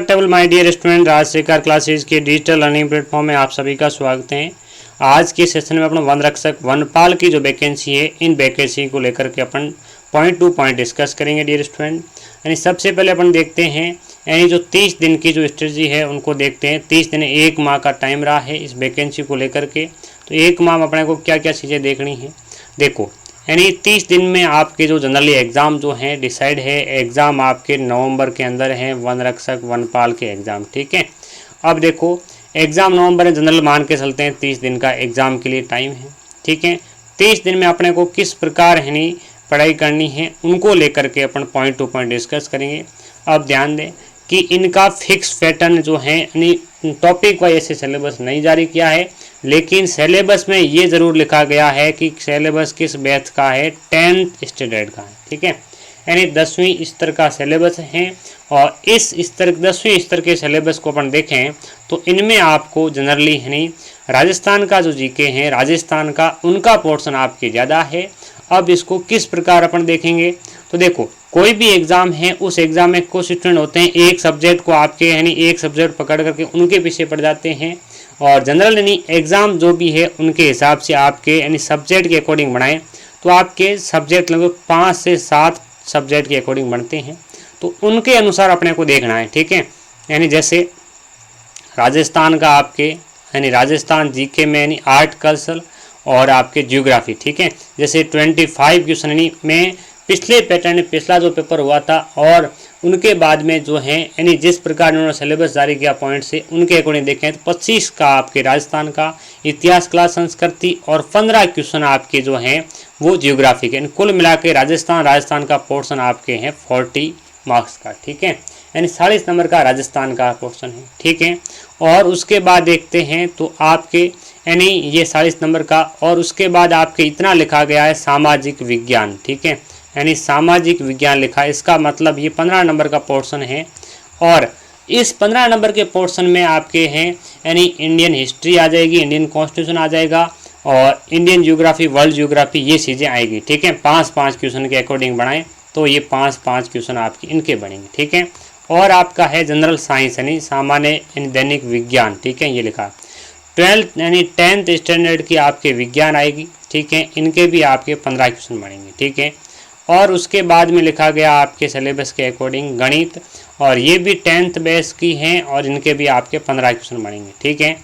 Respectable my dear student, Rajshekhar classes के digital learning platform में आप सभी का स्वागत है। आज के सेशन में अपन वन रक्षक वनपाल की जो वैकेंसी है, इन वैकेंसी को लेकर के अपन पॉइंट टू पॉइंट डिस्कस करेंगे डियर स्टूडेंट। यानी सबसे पहले अपन देखते हैं, यानी जो 30 दिन की जो स्ट्रेटजी है उनको देखते हैं। 30 दिन 1 माह का टाइम रहा है इस वैकेंसी को लेकर के, तो 1 माह में अपने को क्या क्या चीज़ें देखनी है। देखो, यानी 30 दिन में आपके जो जनरली एग्ज़ाम जो हैं डिसाइड है, एग्ज़ाम आपके नवंबर के अंदर हैं, वन रक्षक वनपाल के एग्ज़ाम, ठीक है। अब देखो, एग्ज़ाम नवंबर में जनरल मान के चलते हैं, 30 दिन का एग्ज़ाम के लिए टाइम है, ठीक है। 30 दिन में अपने को किस प्रकार यानी पढ़ाई करनी है उनको लेकर के अपन पॉइंट टू पॉइंट डिस्कस करेंगे। अब ध्यान दें कि इनका फिक्स पैटर्न जो है, यानी टॉपिक वाइज ऐसे सिलेबस नहीं जारी किया है, लेकिन सिलेबस में ये ज़रूर लिखा गया है कि सिलेबस किस बैच का है, 10th स्टैंडर्ड का है, ठीक है। यानी 10वीं स्तर का सिलेबस है। और इस स्तर 10वीं स्तर के सिलेबस को अपन देखें तो इनमें आपको जनरली यानी राजस्थान का जो जीके हैं, राजस्थान का उनका पोर्शन आपके ज़्यादा है। अब इसको किस प्रकार अपन देखेंगे, तो देखो, कोई भी एग्ज़ाम है, उस एग्ज़ाम में कुछ स्टूडेंट होते हैं एक सब्जेक्ट को आपके यानी एक सब्जेक्ट पकड़ करके उनके पीछे पड़ जाते हैं, और जनरल यानी एग्ज़ाम जो भी है उनके हिसाब से आपके यानी सब्जेक्ट के अकॉर्डिंग बनाएं तो आपके सब्जेक्ट लगभग 5 से 7 सब्जेक्ट के अकॉर्डिंग बनते हैं, तो उनके अनुसार अपने को देखना है, ठीक है। यानी जैसे राजस्थान का आपके यानी राजस्थान जीके में यानी आर्ट कल्चर और आपके ज्योग्राफी, ठीक है। जैसे 25 क्वेश्चन में पिछले पैटर्न पिछला जो पेपर हुआ था और उनके बाद में जो है यानी जिस प्रकार उन्होंने सिलेबस जारी किया पॉइंट से उनके अकॉर्डिंग देखें तो 25 का आपके राजस्थान का इतिहास क्लास संस्कृति और 15 क्वेश्चन आपके जो हैं वो ज्योग्राफी के। कुल मिला के राजस्थान का पोर्शन आपके हैं 40 मार्क्स का, ठीक है। यानी 40 नंबर का राजस्थान का पोर्शन है, ठीक है। और उसके बाद देखते हैं तो आपके यानी ये 40 नंबर का, और उसके बाद आपके इतना लिखा गया है सामाजिक विज्ञान, ठीक है। यानी सामाजिक विज्ञान लिखा है, इसका मतलब ये 15 नंबर का पोर्शन है। और इस 15 नंबर के पोर्शन में आपके हैं यानी इंडियन हिस्ट्री आ जाएगी, इंडियन कॉन्स्टिट्यूशन आ जाएगा और इंडियन ज्योग्राफी, वर्ल्ड ज्योग्राफी, ये चीज़ें आएगी, ठीक है। 5-5 क्वेश्चन के अकॉर्डिंग बनाएं तो ये 5-5 क्वेश्चन आपके इनके बनेंगे, ठीक है। और आपका है जनरल साइंस यानी सामान्य यानी दैनिक विज्ञान, ठीक है, ये लिखा। 12th यानी 10th स्टैंडर्ड की आपके विज्ञान आएगी, ठीक है। इनके भी आपके 15 क्वेश्चन बनेंगे, ठीक है। और उसके बाद में लिखा गया आपके सिलेबस के अकॉर्डिंग गणित, और ये भी 10th बेस की हैं और इनके भी आपके 15 क्वेश्चन बनेंगे, ठीक है।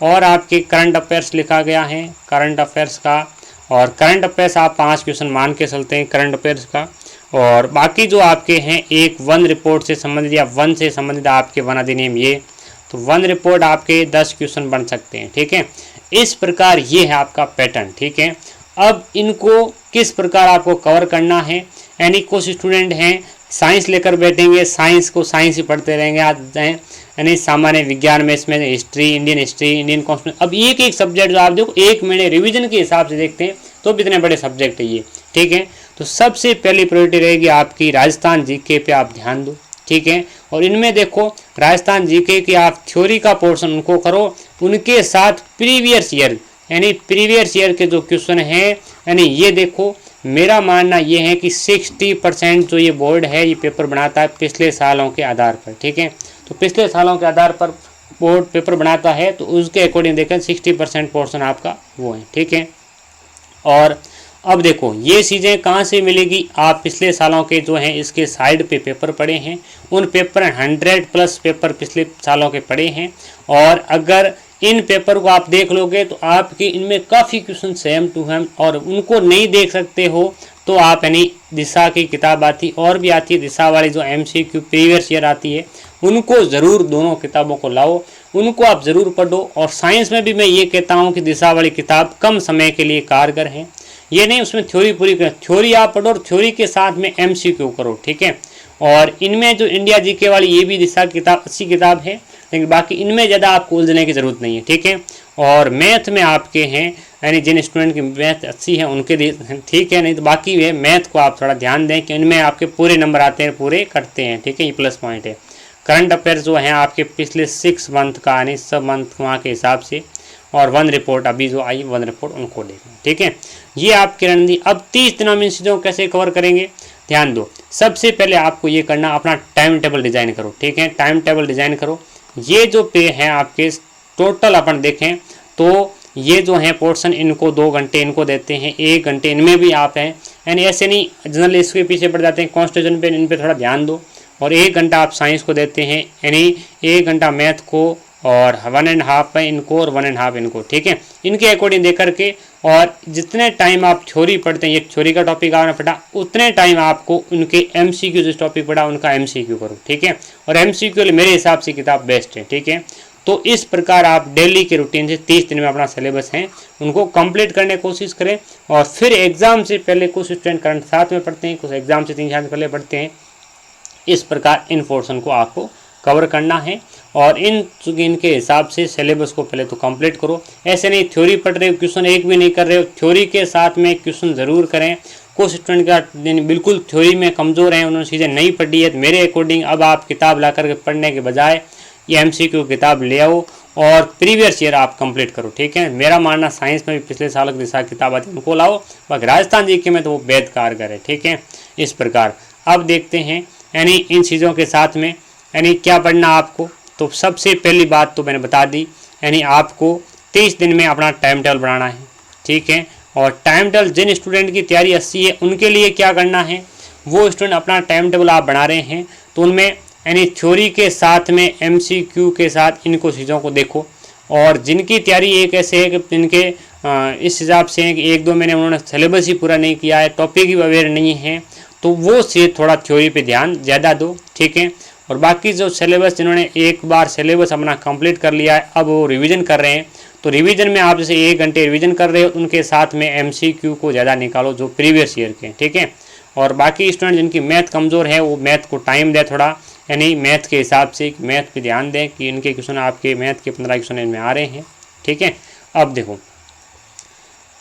और आपके करंट अफेयर्स लिखा गया है, करंट अफेयर्स का, और करंट अफेयर्स आप 5 क्वेश्चन मान के चलते हैं करंट अफेयर्स का। और बाकी जो आपके हैं एक वन रिपोर्ट से संबंधित या वन से संबंधित आपके वन अधिनियम, ये तो वन रिपोर्ट आपके 10 क्वेश्चन बन सकते हैं, ठीक है। इस प्रकार ये है आपका पैटर्न, ठीक है। अब इनको किस प्रकार आपको कवर करना है, यानी कुछ स्टूडेंट हैं साइंस लेकर बैठेंगे, साइंस को साइंस ही पढ़ते रहेंगे, आज यानी सामान्य विज्ञान में इसमें हिस्ट्री, इंडियन कॉन्स्टिट्यूशन, अब एक एक सब्जेक्ट जो आप देखो 1 महीने रिवीजन के हिसाब से देखते हैं तो भी इतने बड़े सब्जेक्ट है ये, ठीक है। तो सबसे पहली प्रायोरिटी रहेगी आपकी राजस्थान जीके पे आप ध्यान दो, ठीक है। और इनमें देखो राजस्थान जीके की आप थ्योरी का पोर्शन उनको करो, उनके साथ प्रीवियस ईयर यानी प्रीवियस ईयर के जो क्वेश्चन हैं यानी ये देखो, मेरा मानना ये है कि 60% जो ये बोर्ड है ये पेपर बनाता है पिछले सालों के आधार पर, ठीक है। तो पिछले सालों के आधार पर बोर्ड पेपर बनाता है तो उसके अकॉर्डिंग देखें 60% पोर्शन आपका वो है, ठीक है। और अब देखो ये चीज़ें कहाँ से मिलेगी, आप पिछले सालों के जो हैं इसके साइड पे पेपर पढ़े हैं, उन पेपर 100+ पेपर पिछले सालों के पढ़े हैं, और अगर इन पेपर को आप देख लोगे तो आपके इनमें काफ़ी क्वेश्चन सेम टू सेम, और उनको नहीं देख सकते हो तो आप यानी दिशा की किताब आती और भी आती है, दिशा वाली जो MCQ प्रीवियस ईयर आती है, उनको ज़रूर दोनों किताबों को लाओ, उनको आप ज़रूर पढ़ो। और साइंस में भी मैं ये कहता हूँ कि दिशा वाली किताब कम समय के लिए कारगर है, ये नहीं उसमें थ्योरी पूरी कर, थ्योरी आप पढ़ो और थ्योरी के साथ में MCQ करो, ठीक है। और इनमें जो इंडिया जीके वाली ये भी दिशा किताब अच्छी किताब है, लेकिन बाकी इनमें ज़्यादा आपको उलझने की ज़रूरत नहीं है, ठीक है। और मैथ में आपके हैं यानी जिन स्टूडेंट की मैथ अच्छी है उनके लिए ठीक है, नहीं तो बाकी है मैथ को आप थोड़ा ध्यान दें कि इनमें आपके पूरे नंबर आते हैं, पूरे करते हैं, ठीक है, ये प्लस पॉइंट है। करंट अफेयर्स जो हैं आपके पिछले 6 मंथ का यानी सब मंथ वहाँ के हिसाब से, और वन रिपोर्ट अभी जो आई वन रिपोर्ट उनको देखना, ठीक है। ये आपकी रणनीति। अब 30 दिनों में इन चीज़ों को कैसे कवर करेंगे, ध्यान दो, सबसे पहले आपको ये करना, अपना टाइम टेबल डिज़ाइन करो। ठीक है, टाइम टेबल डिज़ाइन करो। ये जो पे हैं आपके टोटल अपन देखें तो ये जो है पोर्शन, इनको 2 घंटे इनको देते हैं, 1 घंटे इनमें भी आप हैं, यानी ऐसे नहीं जनरली इसके पीछे पड़ जाते हैं। कॉन्स्टिट्यूशन पे इन पे थोड़ा ध्यान दो। और 1 घंटा आप साइंस को देते हैं, यानी 1 घंटा मैथ को, और 1.5 है इनको और 1.5 इनको। ठीक है, इनके अकॉर्डिंग दे करके, और जितने टाइम आप थ्योरी पढ़ते हैं, ये थ्योरी का टॉपिक आपने पढ़ा, उतने टाइम आपको उनके MCQ जिस टॉपिक पढ़ा उनका MCQ करो। ठीक है, और MCQ मेरे हिसाब से किताब बेस्ट है। ठीक है, तो इस प्रकार आप डेली के रूटीन से 30 दिन में अपना सिलेबस है उनको कंप्लीट करने की कोशिश करें। और फिर एग्ज़ाम से पहले कुछ स्टूडेंट करंट साथ में पढ़ते हैं, कुछ एग्ज़ाम से 3-4 दिन पहले पढ़ते हैं। इस प्रकार इन पोर्शन को आपको कवर करना है, और इनके हिसाब से सिलेबस को पहले तो कंप्लीट करो। ऐसे नहीं थ्योरी पढ़ रहे हो, क्वेश्चन एक भी नहीं कर रहे हो, थ्योरी के साथ में क्वेश्चन ज़रूर करें। कुछ स्टूडेंट का बिल्कुल थ्योरी में कमज़ोर हैं, उन्होंने चीज़ें नहीं पढ़ी है, तो मेरे अकॉर्डिंग अब आप किताब ला करके पढ़ने के बजाय ये MCQ किताब ले आओ और प्रीवियस ईयर आप कंप्लीट करो। ठीक है, मेरा मानना साइंस में भी पिछले साल की दिशा किताब आती है उनको लाओ, बाकी राजस्थान GK में तो वो बेहद कारगर है। ठीक है, इस प्रकार अब देखते हैं, यानी इन चीज़ों के साथ में यानी क्या पढ़ना आपको। तो सबसे पहली बात तो मैंने बता दी, यानी आपको 30 दिन में अपना टाइम टेबल बनाना है। ठीक है, और टाइम टेबल जिन स्टूडेंट की तैयारी 80 है उनके लिए क्या करना है, वो स्टूडेंट अपना टाइम टेबल आप बना रहे हैं तो उनमें यानी थ्योरी के साथ में MCQ के साथ इनको चीज़ों को देखो। और जिनकी तैयारी एक ऐसे है कि जिनके इस हिसाब से है कि 1-2 महीने उन्होंने सिलेबस ही पूरा नहीं किया है, टॉपिक ही अवेयर नहीं है, तो वो से थोड़ा थ्योरी पे ध्यान ज़्यादा दो। ठीक है, और बाकी जो सिलेबस जिन्होंने एक बार सिलेबस अपना कंप्लीट कर लिया है, अब वो रिवीजन कर रहे हैं, तो रिवीजन में आप जैसे 1 घंटे रिवीजन कर रहे हो, उनके साथ में MCQ को ज़्यादा निकालो जो प्रीवियस ईयर के। ठीक है, और बाकी स्टूडेंट जिनकी मैथ कमज़ोर है वो मैथ को टाइम दे थोड़ा, यानी मैथ के हिसाब से मैथ पे ध्यान दें कि इनके क्वेश्चन आपके मैथ के 15 क्वेश्चन इनमें आ रहे हैं। ठीक है, अब देखो,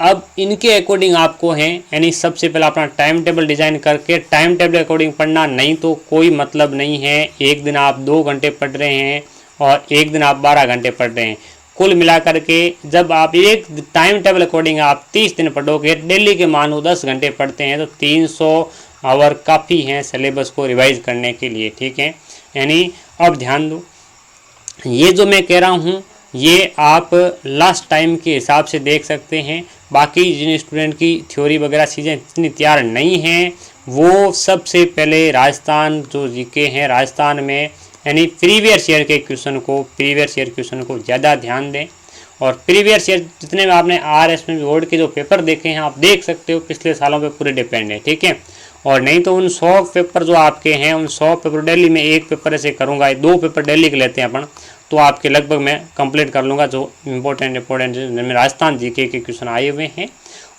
अब इनके अकॉर्डिंग आपको है, यानी सबसे पहले अपना टाइम टेबल डिज़ाइन करके टाइम टेबल अकॉर्डिंग पढ़ना, नहीं तो कोई मतलब नहीं है। एक दिन आप 2 घंटे पढ़ रहे हैं और एक दिन आप 12 घंटे पढ़ रहे हैं, कुल मिलाकर के जब आप एक टाइम टेबल अकॉर्डिंग आप 30 दिन पढ़ोगे, डेली के मानो 10 घंटे पढ़ते हैं, तो 300 आवर काफ़ी हैं सिलेबस को रिवाइज करने के लिए। ठीक है, यानी अब ध्यान दो, ये जो मैं कह रहा हूँ ये आप लास्ट टाइम के हिसाब से देख सकते हैं। बाकी जिन स्टूडेंट की थ्योरी वगैरह चीज़ें इतनी तैयार नहीं हैं, वो सबसे पहले राजस्थान जो GK हैं, राजस्थान में यानी प्रीवियस ईयर के क्वेश्चन को ज़्यादा ध्यान दें। और प्रीवियस ईयर जितने में आपने RSM बोर्ड के जो पेपर देखे हैं, आप देख सकते हो पिछले सालों पे पूरे डिपेंड है। ठीक है, और नहीं तो उन 100 पेपर जो आपके हैं, उन 100 पेपर डेली में एक पेपर ऐसे करूँगा, 2 पेपर डेली के लेते हैं अपन, तो आपके लगभग मैं कंप्लीट कर लूँगा जो इम्पोर्टेंट जिनमें राजस्थान GK के क्वेश्चन आए हुए हैं।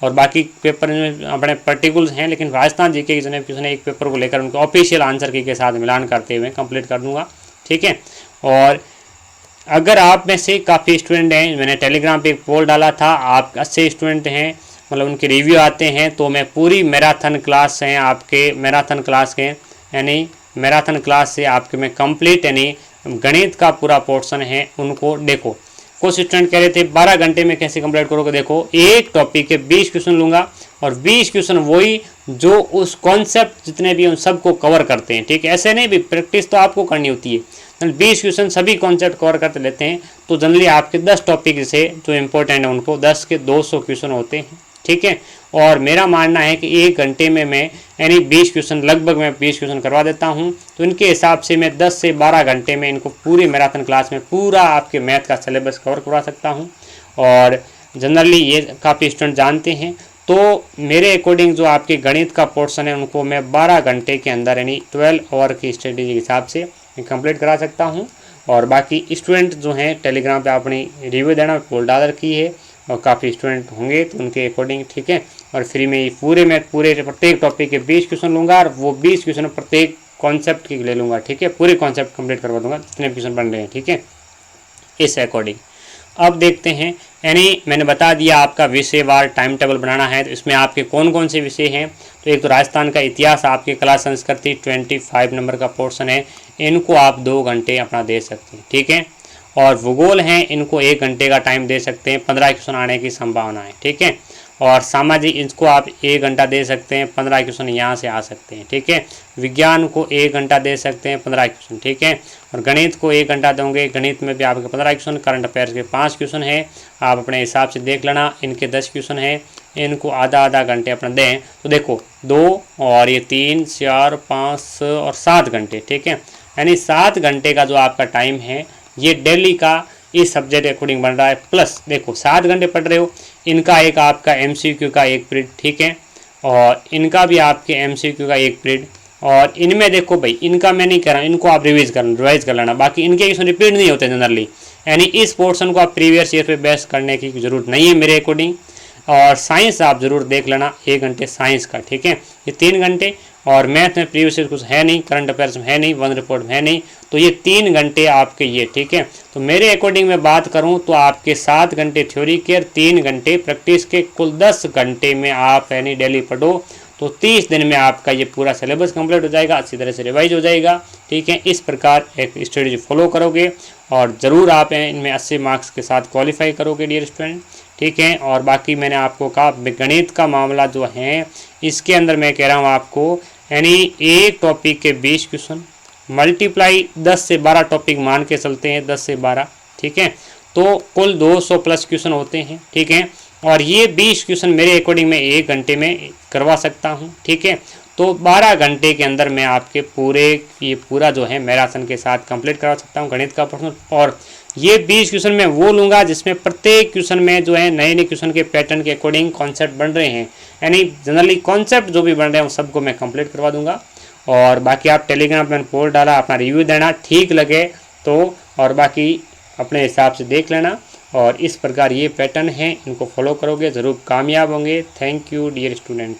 और बाकी पेपर में अपने पर्टिकुलर्स हैं, लेकिन राजस्थान GK के जितने क्वेश्चन एक पेपर को लेकर उनको ऑफिशियल आंसर की के साथ मिलान करते हुए कंप्लीट कर दूँगा। ठीक है, और अगर आप में से काफ़ी स्टूडेंट हैं, मैंने टेलीग्राम पे एक पोल डाला था, आप अच्छे स्टूडेंट हैं, मतलब उनके रिव्यू आते हैं, तो मैं पूरी मैराथन क्लास हैं आपके, मैराथन क्लास के यानी मैराथन क्लास से आपके मैं कंप्लीट यानी गणित का पूरा पोर्शन है उनको देखो। कुछ स्टूडेंट कह रहे थे 12 घंटे में कैसे कंप्लीट करोगे, देखो एक टॉपिक के 20 क्वेश्चन लूँगा और 20 क्वेश्चन वही जो उस कॉन्सेप्ट जितने भी उन सबको कवर करते हैं। ठीक है, ऐसे नहीं भी प्रैक्टिस तो आपको करनी होती है, 20 क्वेश्चन सभी कॉन्सेप्ट कवर करते लेते हैं, तो जनरली आपके 10 टॉपिक से जो इम्पोर्टेंट है उनको 10 के 200 क्वेश्चन होते हैं। ठीक है, और मेरा मानना है कि 1 घंटे में मैं यानी 20 क्वेश्चन लगभग मैं 20 क्वेश्चन करवा देता हूं, तो इनके हिसाब से मैं 10 से 12 घंटे में इनको पूरी मैराथन क्लास में पूरा आपके मैथ का सिलेबस कवर करवा सकता हूं। और जनरली ये काफ़ी स्टूडेंट जानते हैं, तो मेरे अकॉर्डिंग जो आपके गणित का पोर्शन है उनको मैं 12 घंटे के अंदर यानी 12 आवर की स्टडी के हिसाब से कंप्लीट करा सकता हूँ। और बाकी स्टूडेंट जो हैं टेलीग्राम पे अपनी रिव्यू देना पोल डाल रखी है, और काफ़ी स्टूडेंट होंगे तो उनके अकॉर्डिंग। ठीक है, और फ्री में पूरे प्रत्येक टॉपिक के 20 क्वेश्चन लूँगा और वो 20 क्वेश्चन प्रत्येक कॉन्सेप्ट की ले लूँगा। ठीक है, पूरे कॉन्सेप्ट कंप्लीट करवा दूँगा जितने क्वेश्चन बन रहे हैं। ठीक है, इस अकॉर्डिंग अब देखते हैं, यानी मैंने बता दिया आपका विषयवार टाइम टेबल बनाना है, तो इसमें आपके कौन कौन से विषय हैं। तो एक तो राजस्थान का इतिहास, आपके कला संस्कृति 25 नंबर का पोर्शन है, इनको आप 2 घंटे अपना दे सकते हैं। ठीक है, और भूगोल हैं, इनको 1 घंटे का टाइम दे सकते हैं, 15 क्वेश्चन आने की संभावना है। ठीक है, और सामाजिक इसको आप 1 घंटा दे सकते हैं, 15 क्वेश्चन यहाँ से आ सकते हैं, ठीक है। विज्ञान को 1 घंटा दे सकते हैं, 15 क्वेश्चन, ठीक है। और गणित को 1 घंटा दोगे, गणित में भी आपके 15 क्वेश्चन, करंट अफेयर्स के 5 क्वेश्चन है, आप अपने हिसाब से देख लेना। इनके 10 क्वेश्चन है, इनको आधा आधा घंटे अपना दें तो देखो 2 और ये 3 4 5 और 7 घंटे, ठीक है। यानी 7 घंटे का जो आपका टाइम है ये डेली का इस सब्जेक्ट अकॉर्डिंग बन रहा है। प्लस देखो 7 घंटे पढ़ रहे हो, इनका एक आपका MCQ का 1 पीरियड, ठीक है, और इनका भी आपके MCQ का 1 पीरियड। और इनमें देखो भाई, इनका मैं नहीं कर रहा, इनको आप रिवाइज कर लेना, बाकी इनके क्वेश्चन रिपीट नहीं होते जनरली, यानी इस पोर्शन को आप प्रीवियस ईयर पे बेस करने की जरूरत नहीं है मेरे अकॉर्डिंग। और साइंस आप ज़रूर देख लेना 1 घंटे साइंस का, ठीक है, ये 3 घंटे। और मैथ में प्रीवियस ईयर कुछ है नहीं, करंट अफेयर्स में है नहीं, वन रिपोर्ट में है नहीं, तो ये 3 घंटे आपके ये, ठीक है। तो मेरे अकॉर्डिंग मैं बात करूं तो आपके 7 घंटे थ्योरी के और 3 घंटे प्रैक्टिस के, कुल 10 घंटे में आप यानी डेली पढ़ो तो 30 दिन में आपका ये पूरा सिलेबस कंप्लीट हो जाएगा, अच्छी तरह से रिवाइज हो जाएगा, ठीक है। इस प्रकार एक स्ट्रेटजी फॉलो करोगे और ज़रूर आप इनमें 80 मार्क्स के साथ क्वालिफाई करोगे डियर स्टूडेंट, ठीक है। और बाकी मैंने आपको कहा गणित का मामला जो है इसके अंदर मैं कह रहा हूँ आपको, यानी एक टॉपिक के 20 क्वेश्चन मल्टीप्लाई 10 से 12 टॉपिक मान के चलते हैं, 10 से 12, ठीक है, तो कुल 200 प्लस क्वेश्चन होते हैं, ठीक है। और ये 20 क्वेश्चन मेरे अकॉर्डिंग में 1 घंटे में करवा सकता हूँ, ठीक है। तो 12 घंटे के अंदर मैं आपके ये पूरा जो है मैराथन के साथ कंप्लीट करवा सकता हूँ गणित का प्रश्न। और ये 20 क्वेश्चन मैं वो लूँगा जिसमें प्रत्येक क्वेश्चन में जो है नए नए क्वेश्चन के पैटर्न के अकॉर्डिंग कॉन्सेप्ट बन रहे हैं, यानी जनरली कॉन्सेप्ट जो भी बन रहे हैं वो सबको मैं कंप्लीट करवा दूंगा। और बाकी आप टेलीग्राम पर पोल डाला, अपना रिव्यू देना, ठीक लगे तो, और बाकी अपने हिसाब से देख लेना। और इस प्रकार ये पैटर्न है, इनको फॉलो करोगे ज़रूर कामयाब होंगे। Thank you dear student.